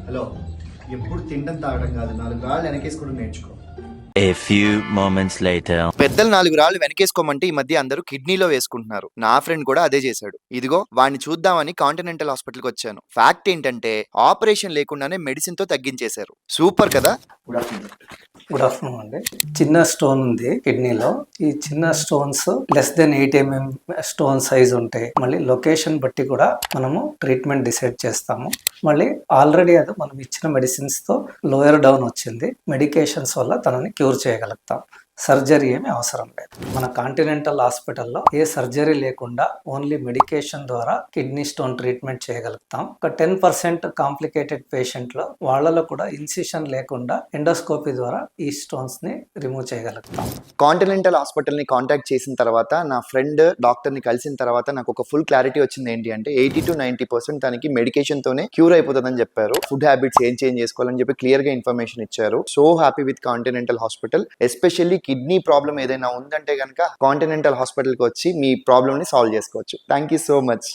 Hello, ఎప్పుడు తినడం తాగడం కాదు, 4 రాళ్ళు వెనకేసుకోవడం నేర్చుకో. A few moments later. పెద్దలు 4 రాళ్ళు వెనకేసుకోమంటే ఈ మధ్య అందరూ కిడ్నీలో వేసుకుంటున్నారు. నా ఫ్రెండ్ కూడా అదే చేశాడు. ఇదిగో వాడిని చూద్దామని కాంటినెంటల్ హాస్పిటల్కి వచ్చాను. ఫ్యాక్ట్ ఏంటంటే ఆపరేషన్ లేకుండానే మెడిసిన్ తో తగ్గించేశారు. సూపర్ కదా. గుడ్ ఆఫ్టర్నూన్ అండి. చిన్న స్టోన్ ఉంది కిడ్నీలో. ఈ చిన్న stones less than 8 mm stone size ఉంటాయి. మళ్ళీ లొకేషన్ బట్టి కూడా మనము ట్రీట్మెంట్ డిసైడ్ చేస్తాము. మళ్ళీ ఆల్రెడీ అది మనం ఇచ్చిన మెడిసిన్స్ తో లోయర్ డౌన్ వచ్చింది. మెడికేషన్స్ వల్ల తనని క్యూర్ చేయగలుగుతాం. సర్జరీ ఏమి అవసరం లేదు. మన కాంటినెంటల్ హాస్పిటల్లో ఏ సర్జరీ లేకుండా ఓన్లీ మెడికేషన్ ద్వారా కిడ్నీ స్టోన్ ట్రీట్మెంట్ చేయగలుగుతాం. ఒక 10% కాంప్లికేటెడ్ పేషెంట్లో వాళ్ళలో కూడా ఇన్సిషన్ లేకుండా ఎండోస్కోపీ ద్వారా ఈ స్టోన్స్ ని రిమూవ్ చేయగలుగుతాం. కాంటినెంటల్ హాస్పిటల్ ని కాంటాక్ట్ చేసిన తర్వాత నా ఫ్రెండ్ డాక్టర్ ని కలిసిన తర్వాత నాకు ఒక ఫుల్ క్లారిటీ వచ్చింది. ఏంటి అంటే 80 to 90% తనకి మెడికేషన్ తోనే క్యూర్ అయిపోతుందని చెప్పారు. ఫుడ్ హ్యాబిట్స్ ఏం చేంజ్ చేసుకోవాలని చెప్పి క్లియర్ గా ఇన్ఫర్మేషన్ ఇచ్చారు. So happy with continental hospital. Especially kidney problem ఏదైనా ఉందంటే కనుక కాంటినెంటల్ హాస్పిటల్కి వచ్చి మీ ప్రాబ్లమ్ ని సాల్వ్ చేసుకోవచ్చు. Thank you so much.